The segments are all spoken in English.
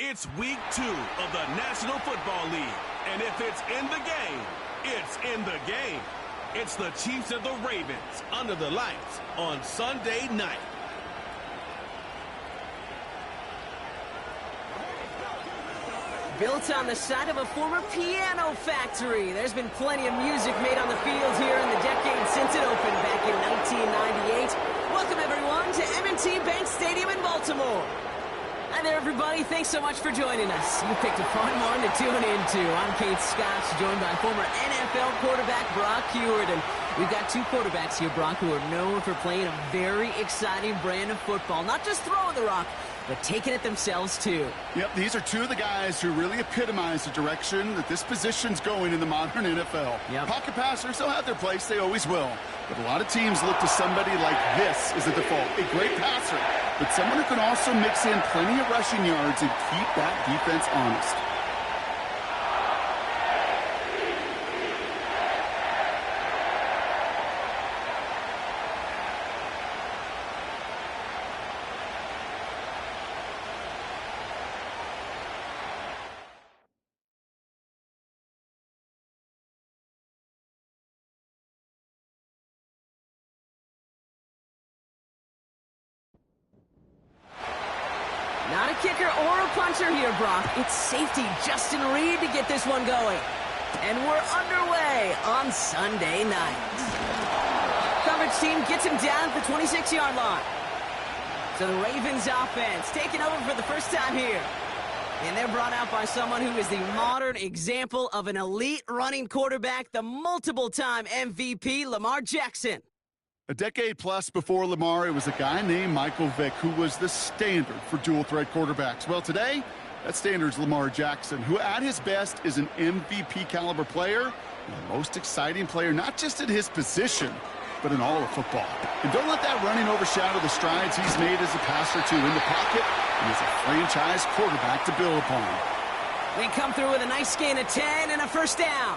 It's week 2 of the National Football League. And if it's in the game, it's in the game. It's the Chiefs and the Ravens under the lights on Sunday night. Built on the side of a former piano factory, there's been plenty of music made on the field here in the decade since it opened back in 1998. Welcome, everyone, to M&T Bank Stadium in Baltimore. Hi there, everybody. Thanks so much for joining us. You picked a fun one to tune into. I'm Kate Scotch, joined by former NFL quarterback Brock Huard. And we've got two quarterbacks here, Brock, who are known for playing a very exciting brand of football. Not just throwing the rock, but taking it themselves, too. Yep, these are two of the guys who really epitomize the direction that this position's going in the modern NFL. Yep. Pocket passers, they'll have their place. They always will. But a lot of teams look to somebody like this as a default. A great passer, but someone who can also mix in plenty of rushing yards and keep that defense honest. Not a kicker or a puncher here, Brock. It's safety Justin Reed to get this one going. And we're underway on Sunday night. Coverage team gets him down at the 26-yard line. So the Ravens offense taking over for the first time here. And they're brought out by someone who is the modern example of an elite running quarterback, the multiple-time MVP, Lamar Jackson. A decade plus before Lamar, it was a guy named Michael Vick who was the standard for dual-threat quarterbacks. Well, today, that standard's Lamar Jackson, who at his best is an MVP-caliber player, and the most exciting player, not just at his position, but in all of football. And don't let that running overshadow the strides he's made as a passer, too, in the pocket, and as a franchise quarterback to build upon. They come through with a nice gain of 10 and a first down.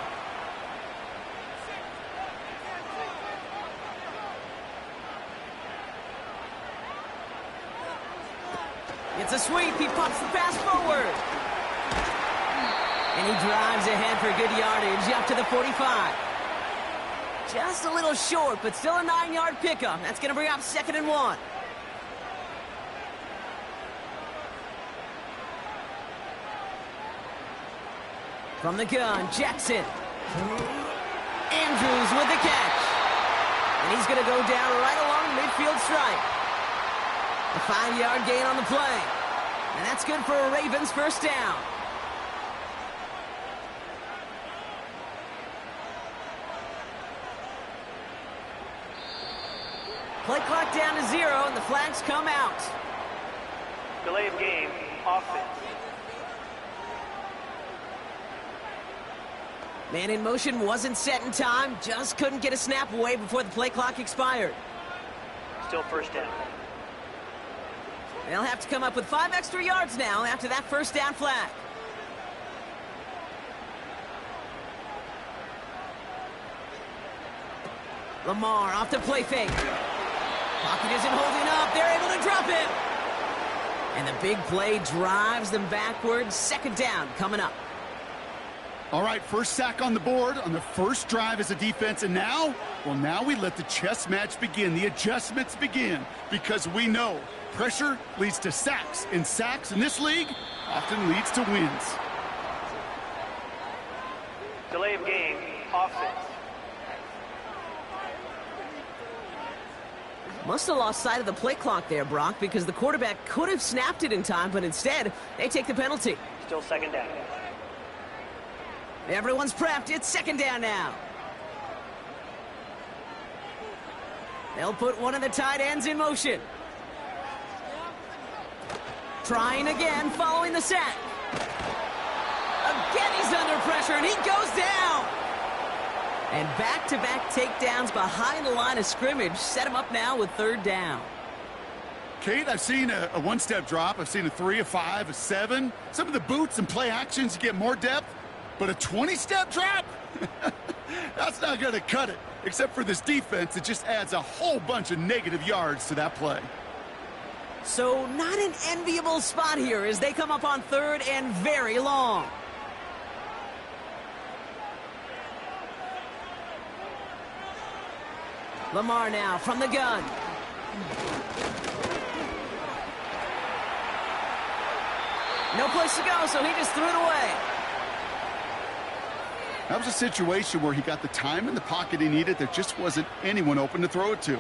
It's a sweep. He pops the pass forward. And he drives ahead for good yardage up to the 45. Just a little short, but still a 9-yard pickup. That's going to bring up 2nd and 1. From the gun, Jackson. Andrews with the catch. And he's going to go down right along the midfield stripe. A 5-yard gain on the play. And that's good for a Ravens first down. Play clock down to 0, and the flags come out. Delay of game, offense. Man in motion wasn't set in time. Just couldn't get a snap away before the play clock expired. Still first down. They'll have to come up with 5 extra yards now after that first down flag. Lamar off the play fake. Pocket isn't holding up. They're able to drop him. And the big play drives them backwards. 2nd down coming up. All right, first sack on the board on the first drive as a defense, and now, well, now we let the chess match begin, the adjustments begin, because we know pressure leads to sacks, and sacks in this league often leads to wins. Delay of game, offense. Must have lost sight of the play clock there, Brock, because the quarterback could have snapped it in time, but instead, they take the penalty. Still 2nd down. Everyone's prepped. It's 2nd down now. They'll put one of the tight ends in motion. Trying again, following the sack. Again, he's under pressure, and he goes down. And back-to-back takedowns behind the line of scrimmage set him up now with 3rd down. Kate, I've seen a one-step drop. I've seen a 3, a 5, a 7. Some of the boots and play actions, you get more depth. But a 20-step drop? That's not going to cut it. Except for this defense, it just adds a whole bunch of negative yards to that play. So not an enviable spot here as they come up on third and very long. Lamar now from the gun. No place to go, so he just threw it away. That was a situation where he got the time in the pocket he needed. There just wasn't anyone open to throw it to.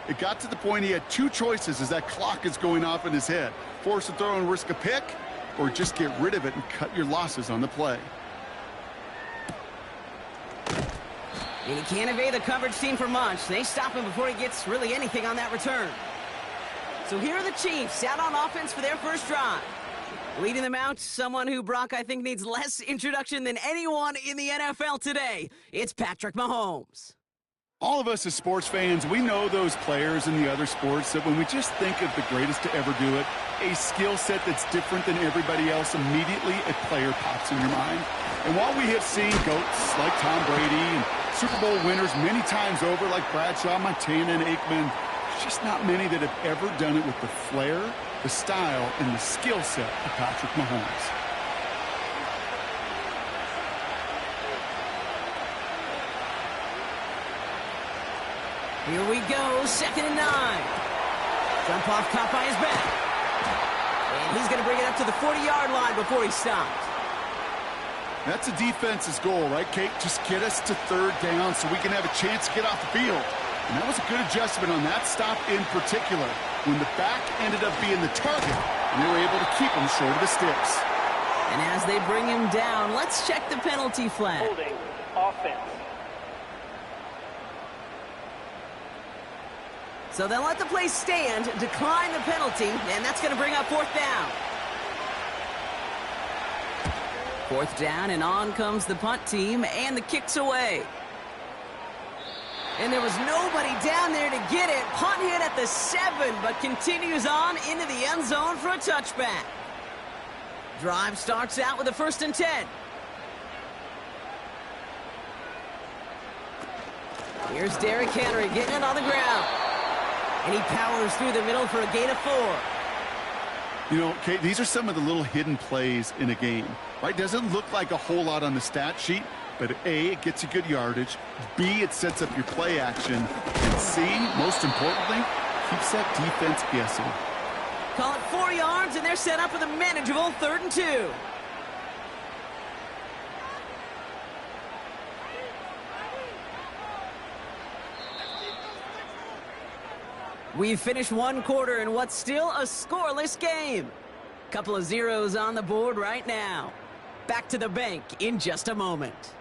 It got to the point he had two choices as that clock is going off in his head. Force a throw and risk a pick, or just get rid of it and cut your losses on the play. And he can't evade the coverage team for much. They stop him before he gets really anything on that return. So here are the Chiefs out on offense for their first drive. Leading them out, someone who, Brock, I think needs less introduction than anyone in the NFL today. It's Patrick Mahomes. All of us as sports fans, we know those players in the other sports that when we just think of the greatest to ever do it, a skill set that's different than everybody else, immediately a player pops in your mind. And while we have seen GOATs like Tom Brady and Super Bowl winners many times over like Bradshaw, Montana, and Aikman, there's just not many that have ever done it with the flair, the style, and the skill set of Patrick Mahomes. Here we go, 2nd and 9. Jump off caught by his back. And he's going to bring it up to the 40-yard line before he stops. That's the defense's goal, right, Kate? Just get us to third down so we can have a chance to get off the field. And that was a good adjustment on that stop in particular, when the back ended up being the target, and they were able to keep him short of the sticks. And as they bring him down, let's check the penalty flag. Holding offense. So they'll let the play stand, decline the penalty, and that's going to bring up 4th down. 4th down, and on comes the punt team, and the kick's away. And there was nobody down there to get it. Punt hit at the 7, but continues on into the end zone for a touchback. Drive starts out with a 1st and 10. Here's Derrick Henry getting it on the ground. And he powers through the middle for a gain of 4. You know, Kate, these are some of the little hidden plays in a game, right? Doesn't look like a whole lot on the stat sheet, but A, it gets you good yardage, B, it sets up your play action, and C, most importantly, keeps that defense guessing. Call it 4 yards, and they're set up with a manageable 3rd and 2. We've finished one quarter in what's still a scoreless game. Couple of zeros on the board right now. Back to the bank in just a moment.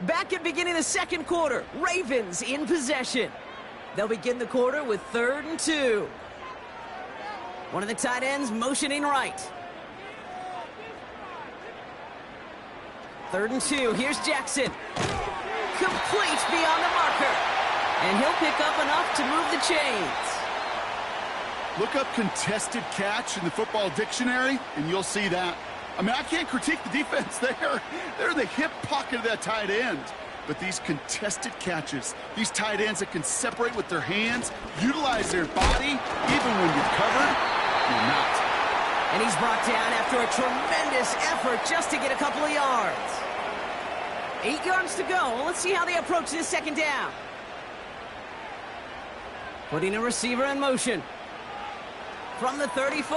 Back at beginning of the 2nd quarter, Ravens in possession. They'll begin the quarter with 3rd and 2. One of the tight ends motioning right. 3rd and 2, here's Jackson. Complete beyond the marker. And he'll pick up enough to move the chains. Look up contested catch in the football dictionary, and you'll see that. I mean, I can't critique the defense there. They're in the hip pocket of that tight end. But these contested catches, these tight ends that can separate with their hands, utilize their body, even when you're covered, you're not. And he's brought down after a tremendous effort just to get a couple of yards. 8 yards to go. Well, let's see how they approach this 2nd down. Putting a receiver in motion. From the 34.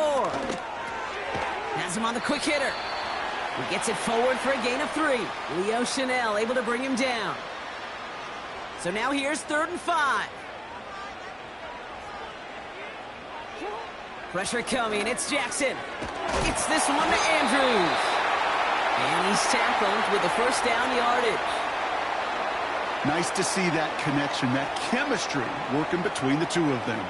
Has him on the quick hitter. He gets it forward for a gain of 3. Leo Chanel able to bring him down. So now here's 3rd and 5. Pressure coming. It's Jackson. It's this one to Andrews. And he's tackled with the 1st down yardage. Nice to see that connection, that chemistry working between the two of them.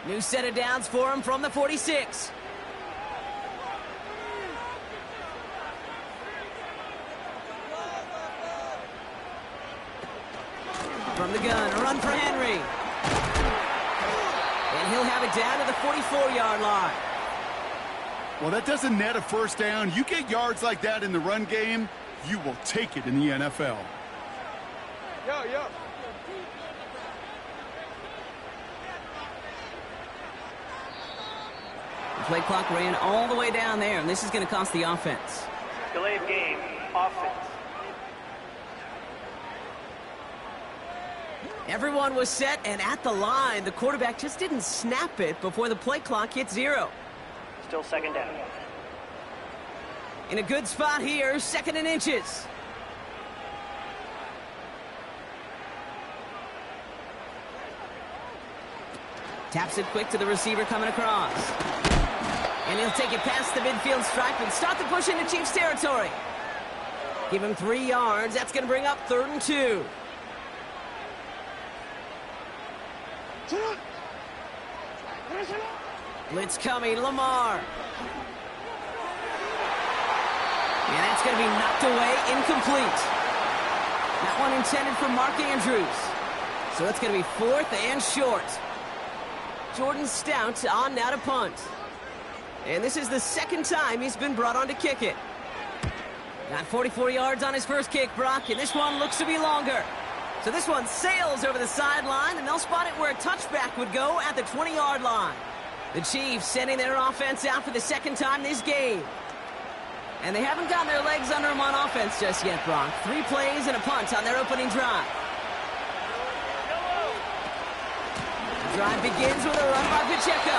New set of downs for him from the 46. From the gun, a run for Henry. And he'll have it down to the 44-yard line. Well, that doesn't net a first down. You get yards like that in the run game, you will take it in the NFL. Yo. The play clock ran all the way down there, and this is going to cost the offense. Delay of game, offense. Everyone was set and at the line. The quarterback just didn't snap it before the play clock hit 0. Still second down. In a good spot here, 2nd and inches. Taps it quick to the receiver coming across. And he'll take it past the midfield stripe and start the push into Chiefs territory. Give him 3 yards. That's going to bring up 3rd and 2. Blitz coming, Lamar. And that's going to be knocked away, incomplete. That one intended for Mark Andrews. So it's going to be 4th and short. Jordan Stout on now to punt. And this is the 2nd time he's been brought on to kick it. Got 44 yards on his first kick, Brock, and this one looks to be longer. So this one sails over the sideline, and they'll spot it where a touchback would go at the 20-yard line. The Chiefs sending their offense out for the 2nd time this game. And they haven't gotten their legs under them on offense just yet, Brock. 3 plays and a punt on their opening drive. The drive begins with a run by Pacheco,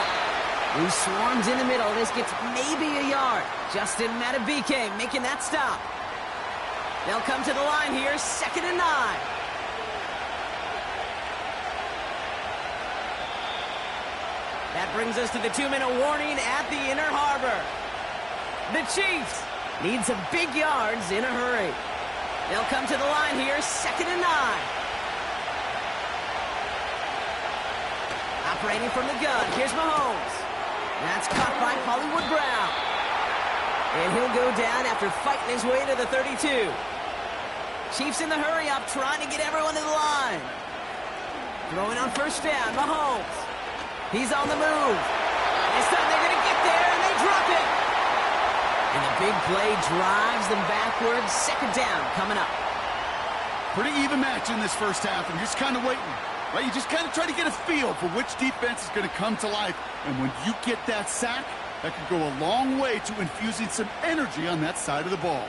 who swarms in the middle. This gets maybe a yard. Justin Matabike making that stop. They'll come to the line here, 2nd and 9. That brings us to the 2-minute warning at the inner harbor. The Chiefs need some big yards in a hurry. They'll come to the line here, 2nd and 9. Operating from the gun, here's Mahomes. That's caught by Hollywood Brown. And he'll go down after fighting his way to the 32. Chiefs in the hurry up, trying to get everyone to the line. Throwing on 1st down, Mahomes. He's on the move. This time they're going to get there, and they drop it. And the big play drives them backwards. 2nd down coming up. Pretty even match in this first half, and you're just kind of waiting. Right? You just kind of try to get a feel for which defense is going to come to life. And when you get that sack, that could go a long way to infusing some energy on that side of the ball.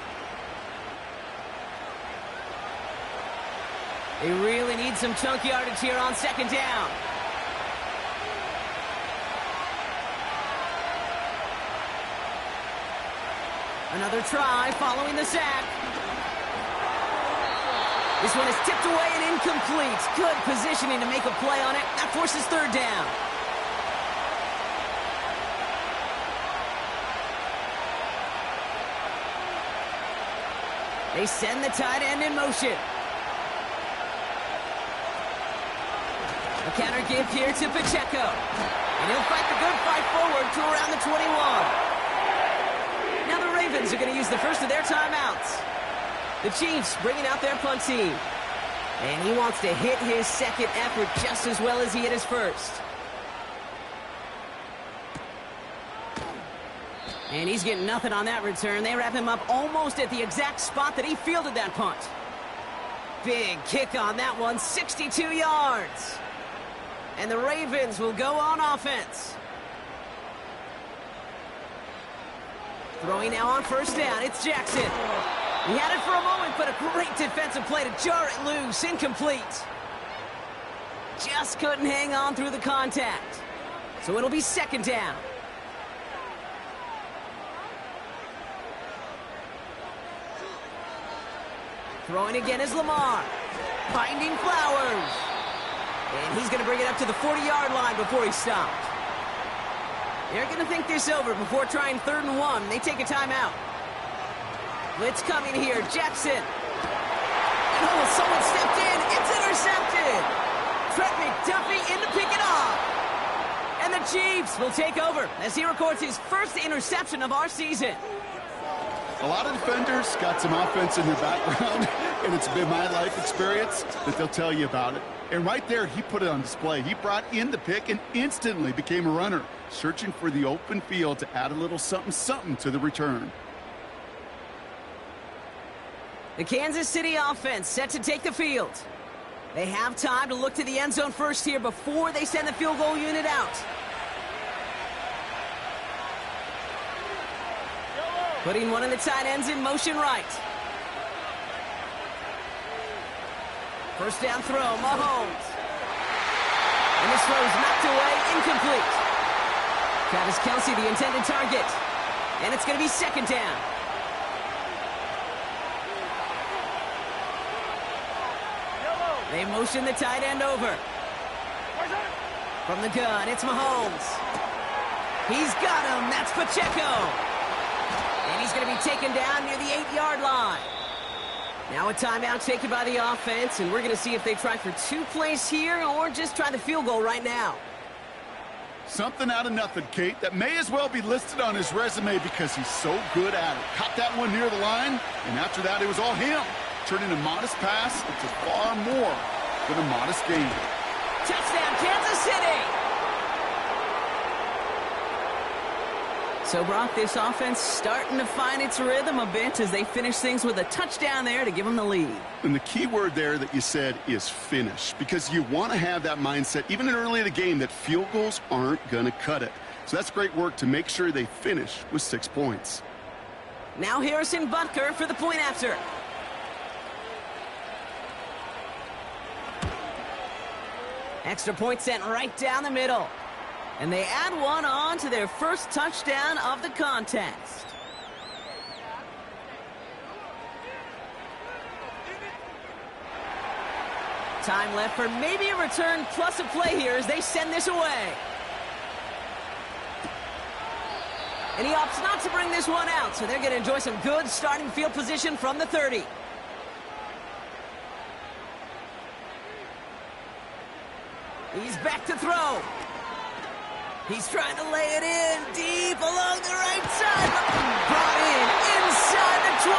They really need some chunk yardage here on 2nd down. Another try following the sack. This one is tipped away and incomplete. Good positioning to make a play on it. That forces 3rd down. They send the tight end in motion. A counter give here to Pacheco. And he'll fight the good fight forward to around the 21. Now the Ravens are going to use the first of their timeouts. The Chiefs bringing out their punt team. And he wants to hit his 2nd effort just as well as he hit his first. And he's getting nothing on that return. They wrap him up almost at the exact spot that he fielded that punt. Big kick on that one, 62 yards. And the Ravens will go on offense. Throwing now on 1st down, it's Jackson. He had it for a moment, but a great defensive play to jar it loose, incomplete. Just couldn't hang on through the contact. So it'll be 2nd down. Throwing again is Lamar. Finding Flowers. And he's going to bring it up to the 40-yard line before he stopped. They're going to think this over before trying 3rd and 1. They take a timeout. Blitz coming here. Jackson. Oh, someone stepped in. It's intercepted. Trent McDuffie in to pick it off. And the Chiefs will take over as he records his first interception of our season. A lot of defenders got some offense in their background, and it's been my life experience that they'll tell you about it. And right there, he put it on display. He brought in the pick and instantly became a runner, searching for the open field to add a little something-something to the return. The Kansas City offense set to take the field. They have time to look to the end zone first here before they send the field goal unit out. Putting one of the tight ends in motion right. First down throw, Mahomes. And this throw is knocked away, incomplete. Travis Kelce, the intended target. And it's going to be second down. They motion the tight end over. From the gun, it's Mahomes. He's got him. That's Pacheco. And he's going to be taken down near the 8-yard line. Now a timeout taken by the offense, and we're going to see if they try for 2 plays here or just try the field goal right now. Something out of nothing, Kate, that may as well be listed on his resume because he's so good at it. Caught that one near the line, and after that it was all him. Turning a modest pass into far more than a modest gain. Touchdown, Kansas City! So, Brock, this offense starting to find its rhythm a bit as they finish things with a touchdown there to give them the lead. And the key word there that you said is finish, because you want to have that mindset, even early in the game, that field goals aren't going to cut it. So that's great work to make sure they finish with 6 points. Now Harrison Butker for the point after. Extra point sent right down the middle. And they add one on to their first touchdown of the contest. Time left for maybe a return plus a play here as they send this away. And he opts not to bring this one out, so they're going to enjoy some good starting field position from the 30. He's back to throw. He's trying to lay it in deep along the right side. Brought in inside the 20.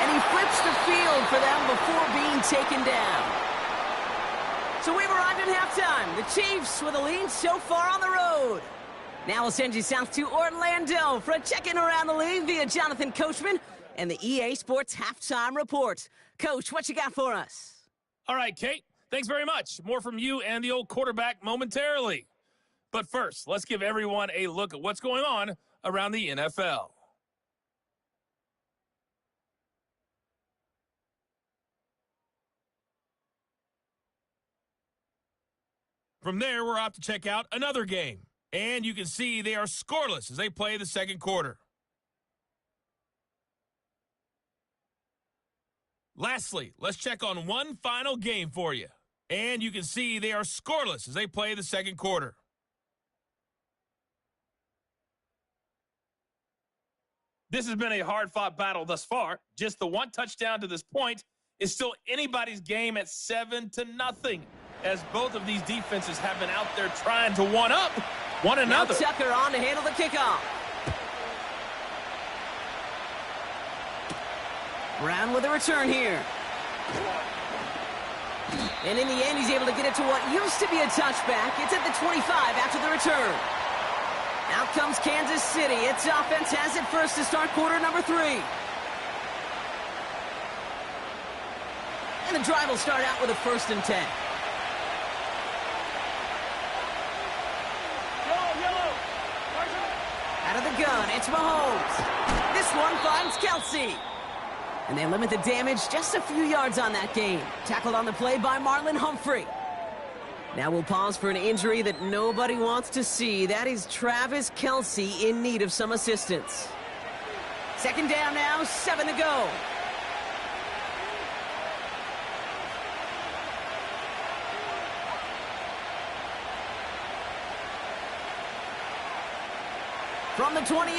And he flips the field for them before being taken down. So we've arrived at halftime. The Chiefs with a lead so far on the road. Now we'll send you south to Orlando for a check-in around the league via Jonathan Coachman and the EA Sports Halftime Report. Coach, what you got for us? All right, Kate. Thanks very much. More from you and the old quarterback momentarily. But first, let's give everyone a look at what's going on around the NFL. From there, we're off to check out another game. And you can see they are scoreless as they play the second quarter. Lastly, let's check on one final game for you. And you can see they are scoreless as they play the second quarter. This has been a hard-fought battle thus far. Just the one touchdown to this point is still anybody's game at 7-0, as both of these defenses have been out there trying to one-up one another. Now Tucker on to handle the kickoff. Brown with a return here. And in the end, he's able to get it to what used to be a touchback. It's at the 25 after the return. Out comes Kansas City. Its offense has it first to start quarter number 3. And the drive will start out with a 1st and 10. Out of the gun, it's Mahomes. This one finds Kelce. And they limit the damage just a few yards on that gain. Tackled on the play by Marlon Humphrey. Now we'll pause for an injury that nobody wants to see. That is Travis Kelce in need of some assistance. Second down now, 7 to go. From the 28.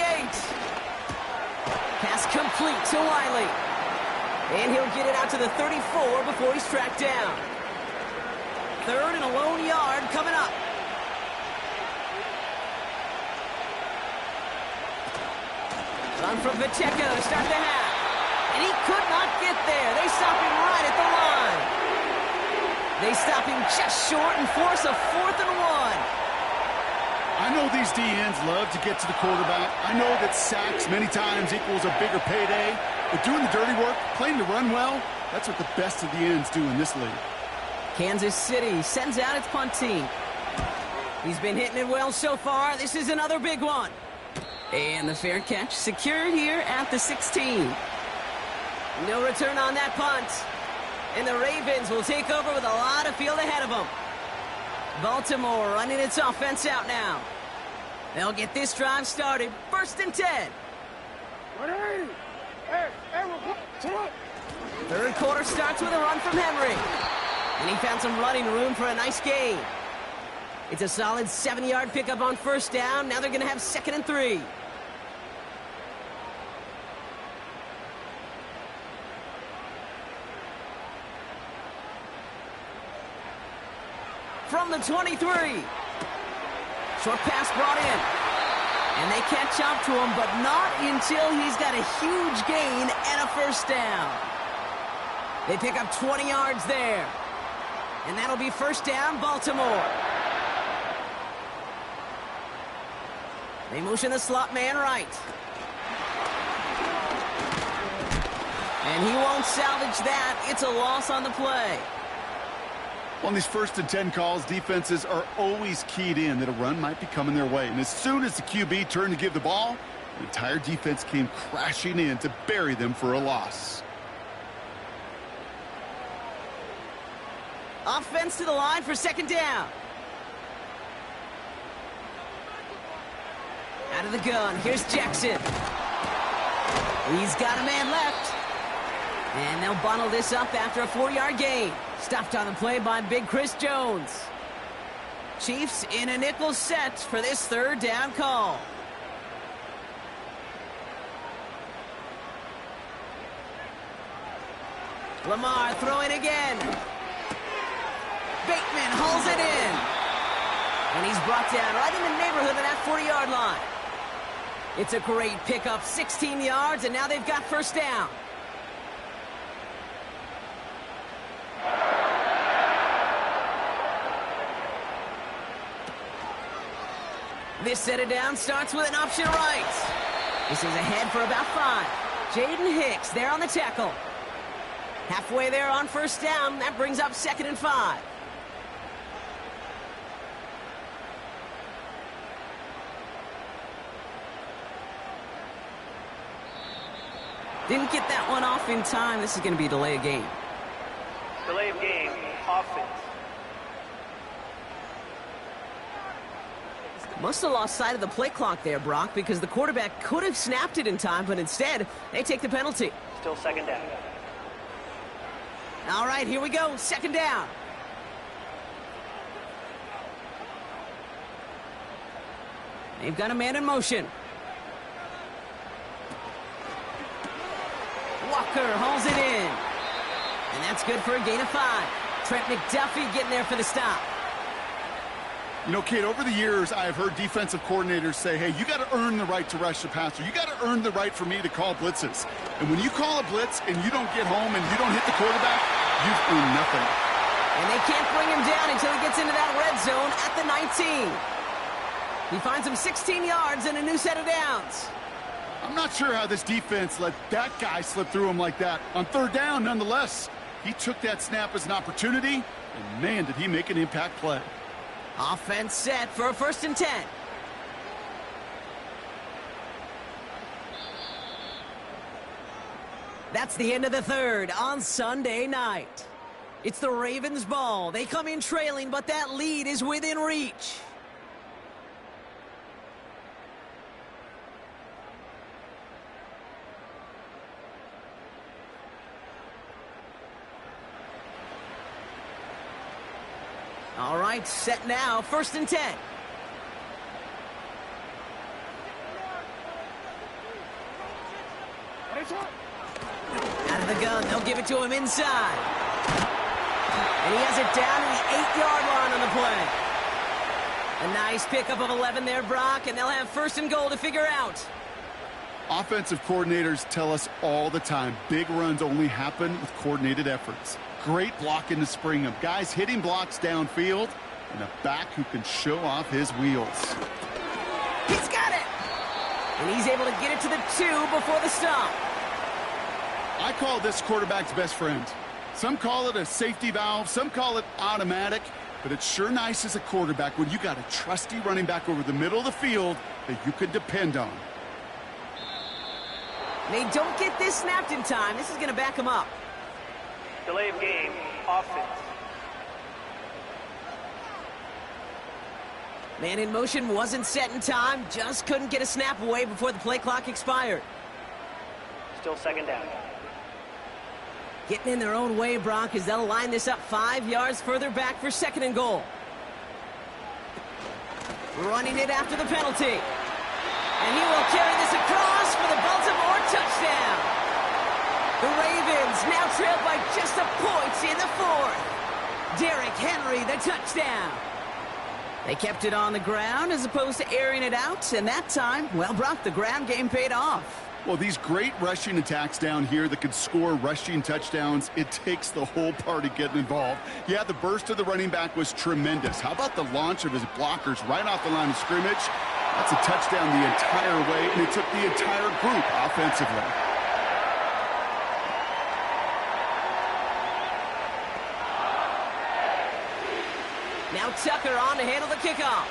Pass complete to Wiley. And he'll get it out to the 34 before he's tracked down. 3rd and a lone yard coming up. Run from Pacheco to start the half. And he could not get there. They stop him right at the line. They stop him just short and force a 4th and 1. I know these DNs love to get to the quarterback. I know that sacks many times equals a bigger payday. But doing the dirty work, playing to run well, that's what the best of the ends do in this league. Kansas City sends out its punt team. He's been hitting it well so far. This is another big one. And the fair catch secured here at the 16. No return on that punt. And the Ravens will take over with a lot of field ahead of them. Baltimore running its offense out now. They'll get this drive started. 1st and 10. Third quarter starts with a run from Henry. And he found some running room for a nice gain. It's a solid 7-yard pickup on 1st down. Now they're going to have 2nd and 3. From the 23. Short pass brought in. And they catch up to him, but not until he's got a huge gain and a 1st down. They pick up 20 yards there. And that'll be 1st down, Baltimore. They motion the slot man right. And he won't salvage that. It's a loss on the play. On these 1st and 10 calls, defenses are always keyed in that a run might be coming their way. And as soon as the QB turned to give the ball, the entire defense came crashing in to bury them for a loss. Offense to the line for 2nd down. Out of the gun, here's Jackson. He's got a man left. And they'll bundle this up after a 4-yard gain. Stopped on the play by Big Chris Jones. Chiefs in a nickel set for this 3rd down call. Lamar throwing again. Bateman hauls it in. And he's brought down right in the neighborhood of that 40-yard line. It's a great pickup, 16 yards, and now they've got 1st down. This set it down starts with an option right. This is ahead for about 5. Jaden Hicks there on the tackle. Halfway there on 1st down. That brings up 2nd and 5. Didn't get that one off in time. This is going to be a delay of game. Delay of game, offense. Must have lost sight of the play clock there, Brock, because the quarterback could have snapped it in time, but instead, they take the penalty. Still 2nd down. All right, here we go. 2nd down. They've got a man in motion. Walker hauls it in. And that's good for a gain of 5. Trent McDuffie getting there for the stop. You know, Kate, over the years, I have heard defensive coordinators say, hey, you got to earn the right to rush the passer. You got to earn the right for me to call blitzes. And when you call a blitz and you don't get home and you don't hit the quarterback, you've earned nothing. And they can't bring him down until he gets into that red zone at the 19. He finds him 16 yards and a new set of downs. I'm not sure how this defense let that guy slip through him like that. On 3rd down, nonetheless, he took that snap as an opportunity, and man, did he make an impact play. Offense set for a 1st and 10. That's the end of the 3rd on Sunday night. It's the Ravens' ball. They come in trailing, but that lead is within reach. All right, set now, 1st and 10. Out of the gun, they'll give it to him inside. And he has it down to the 8-yard line on the play. A nice pickup of 11 there, Brock, and they'll have 1st and goal to figure out. Offensive coordinators tell us all the time, big runs only happen with coordinated efforts. Great block in the spring of guys hitting blocks downfield and a back who can show off his wheels. He's got it! And he's able to get it to the 2 before the stop. I call this quarterback's best friend. Some call it a safety valve, some call it automatic, but it's sure nice as a quarterback when you got a trusty running back over the middle of the field that you can depend on. They don't get this snapped in time. This is going to back them up. Delay of game, offense. Man in motion wasn't set in time. Just couldn't get a snap away before the play clock expired. Still second down. Getting in their own way, Brock, as they'll line this up 5 yards further back for 2nd and goal. Running it after the penalty. And he will carry this across for the Baltimore touchdown. The Ravens now trailed by just a point in the 4th. Derrick Henry, the touchdown. They kept it on the ground as opposed to airing it out, and that time, well, Brock, the ground game paid off. Well, these great rushing attacks down here that could score rushing touchdowns, it takes the whole party getting involved. Yeah, the burst of the running back was tremendous. How about the launch of his blockers right off the line of scrimmage? That's a touchdown the entire way, and it took the entire group offensively. Now Tucker on to handle the kickoff.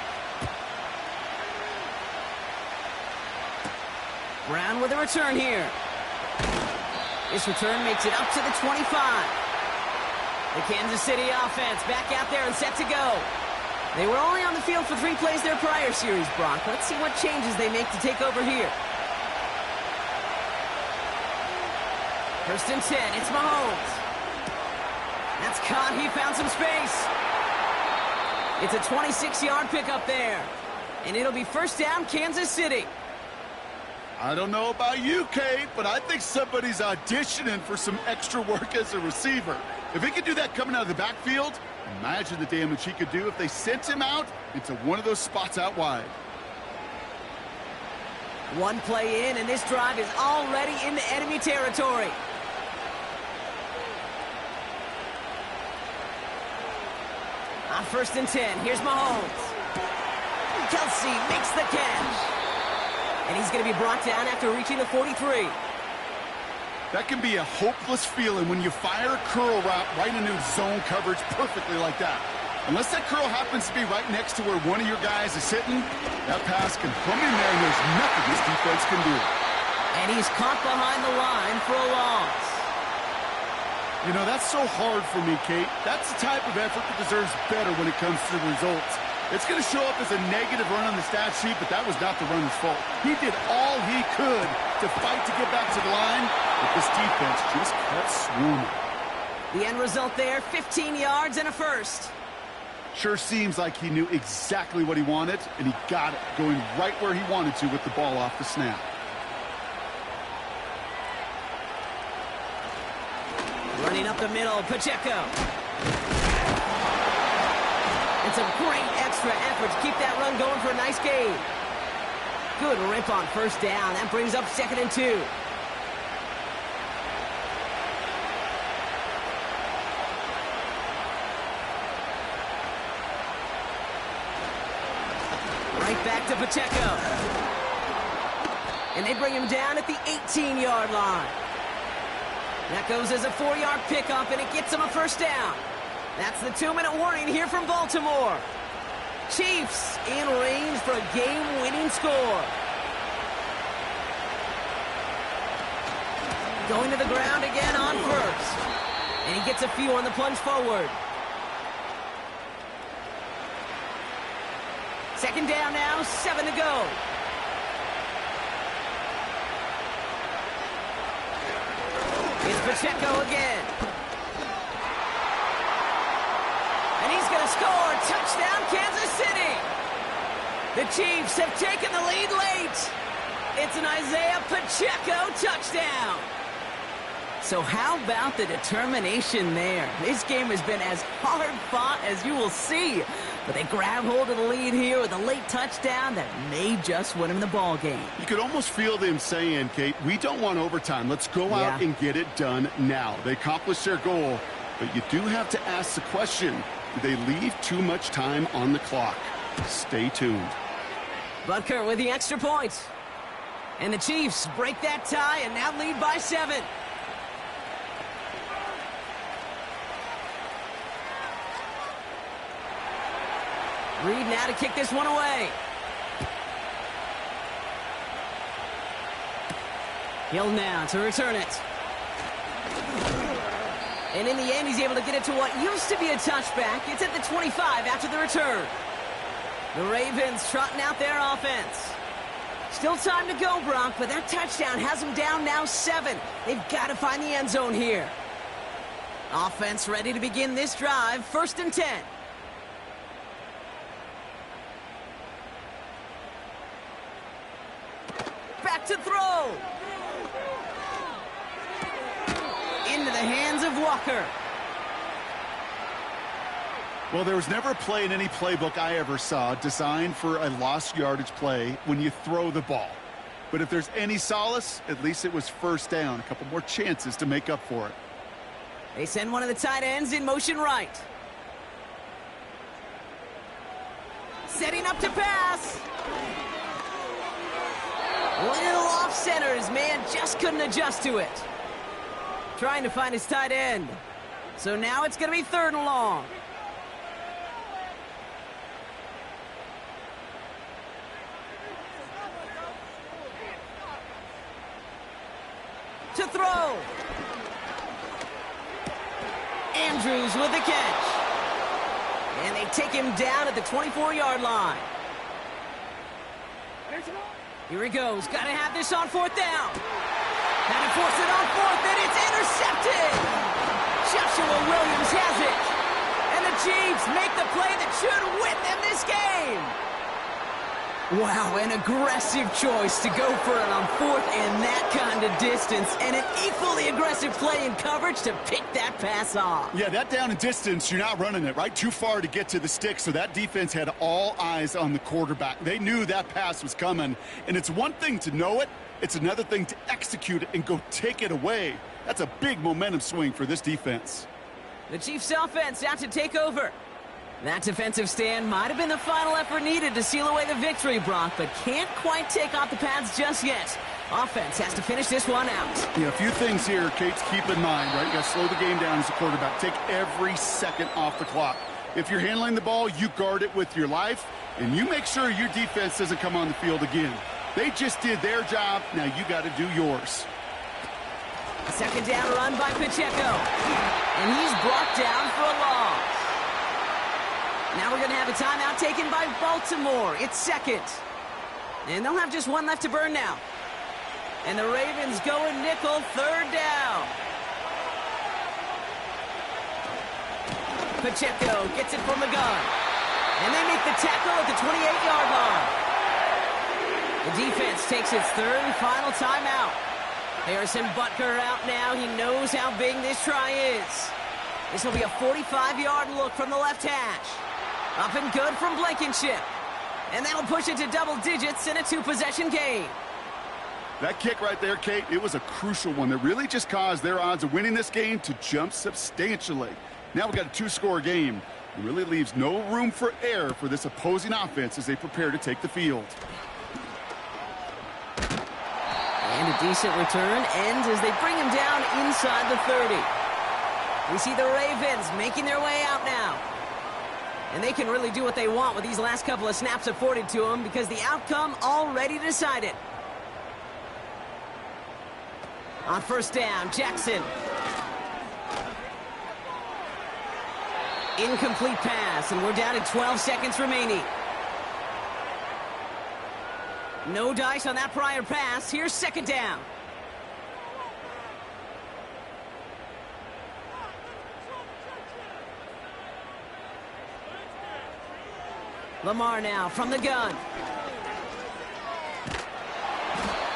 Brown with a return here. This return makes it up to the 25. The Kansas City offense back out there and set to go. They were only on the field for 3 plays their prior series, Brock. Let's see what changes they make to take over here. 1st and 10. It's Mahomes. That's caught. He found some space. It's a 26-yard pickup there. And it'll be 1st down, Kansas City. I don't know about you, Kate, but I think somebody's auditioning for some extra work as a receiver. If he could do that coming out of the backfield, imagine the damage he could do if they sent him out into one of those spots out wide. 1 play in, and this drive is already into enemy territory. On 1st and 10, here's Mahomes. Kelsey makes the catch. And he's going to be brought down after reaching the 43. That can be a hopeless feeling when you fire a curl route right into zone coverage perfectly like that. Unless that curl happens to be right next to where one of your guys is sitting, that pass can come in there and there's nothing this defense can do. And he's caught behind the line for a loss. You know, that's so hard for me, Kate. That's the type of effort that deserves better when it comes to the results. It's going to show up as a negative run on the stat sheet, but that was not the runner's fault. He did all he could to fight to get back to the line, but this defense just kept swarming. The end result there, 15 yards and a first. Sure seems like he knew exactly what he wanted, and he got it, going right where he wanted to with the ball off the snap. Running up the middle, Pacheco. It's a great extra effort to keep that run going for a nice gain. Good rip on 1st down. That brings up 2nd and 2. Right back to Pacheco. And they bring him down at the 18-yard line. That goes as a 4-yard pickup, and it gets him a 1st down. That's the 2-minute warning here from Baltimore. Chiefs in range for a game-winning score. Going to the ground again on 1st. And he gets a few on the plunge forward. 2nd down now, 7 to go. It's Pacheco again. And he's going to score. Touchdown, Kansas City. The Chiefs have taken the lead late. It's an Isaiah Pacheco touchdown. So how about the determination there? This game has been as hard fought as you will see. But they grab hold of the lead here with a late touchdown that may just win them the ball game. You could almost feel them saying, Kate, we don't want overtime. Let's go out and get it done now. They accomplished their goal, but you do have to ask the question, do they leave too much time on the clock? Stay tuned. Butker with the extra point. And the Chiefs break that tie and now lead by 7. Reed now to kick this one away. Hill now to return it. And in the end, he's able to get it to what used to be a touchback. It's at the 25 after the return. The Ravens trotting out their offense. Still time to go, Brock, but that touchdown has them down now 7. They've got to find the end zone here. Offense ready to begin this drive. 1st and 10. Back to throw. Into the hands of Walker. Well, there was never a play in any playbook I ever saw designed for a lost yardage play when you throw the ball. But if there's any solace, at least it was 1st down. A couple more chances to make up for it. They send one of the tight ends in motion right. Setting up to pass. Little off center. His man just couldn't adjust to it. Trying to find his tight end. So now it's going to be 3rd and long. To throw. Andrews with the catch. And they take him down at the 24-yard line. Here he goes. Got to have this on 4th down. Had to force it on 4th, and it's intercepted. Joshua Williams has it. And the Chiefs make the play that should win them this game. Wow, an aggressive choice to go for it on 4th and that kind of distance. And an equally aggressive play in coverage to pick that pass off. Yeah, that down and distance, you're not running it, right? Too far to get to the stick, so that defense had all eyes on the quarterback. They knew that pass was coming, and it's one thing to know it. It's another thing to execute it and go take it away. That's a big momentum swing for this defense. The Chiefs offense out to take over. That defensive stand might have been the final effort needed to seal away the victory, Brock, but can't quite take off the pads just yet. Offense has to finish this one out. Yeah, a few things here, Kate, to keep in mind, right? You got to slow the game down as a quarterback. Take every second off the clock. If you're handling the ball, you guard it with your life, and you make sure your defense doesn't come on the field again. They just did their job. Now you got to do yours. A 2nd down run by Pacheco. And he's brought down for a loss. Now we're going to have a timeout taken by Baltimore. It's 2nd. And they'll have just one left to burn now. And the Ravens go in nickel, 3rd down. Pacheco gets it from the gun. And they make the tackle at the 28-yard line. The defense takes its 3rd and final timeout. Harrison Butker out now. He knows how big this try is. This will be a 45-yard look from the left hash. Up and good from Blankenship. And that'll push it to double digits in a 2-possession game. That kick right there, Kate, it was a crucial one that really just caused their odds of winning this game to jump substantially. Now we've got a 2-score game. It really leaves no room for error for this opposing offense as they prepare to take the field. And a decent return ends as they bring him down inside the 30. We see the Ravens making their way out now. And they can really do what they want with these last couple of snaps afforded to them because the outcome already decided. On 1st down, Jackson. Incomplete pass, and we're down to 12 seconds remaining. No dice on that prior pass. Here's 2nd down. Lamar now from the gun.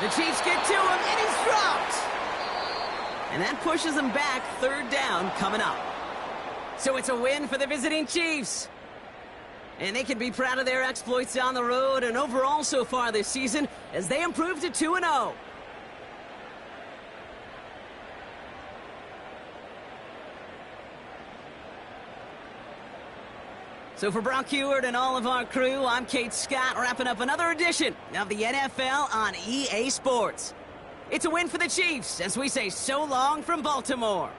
The Chiefs get to him, and he's dropped. And that pushes them back. Third down coming up. So it's a win for the visiting Chiefs. And they can be proud of their exploits on the road and overall so far this season as they improve to 2-0. So for Brock Heward and all of our crew, I'm Kate Scott, wrapping up another edition of the NFL on EA Sports. It's a win for the Chiefs as we say so long from Baltimore.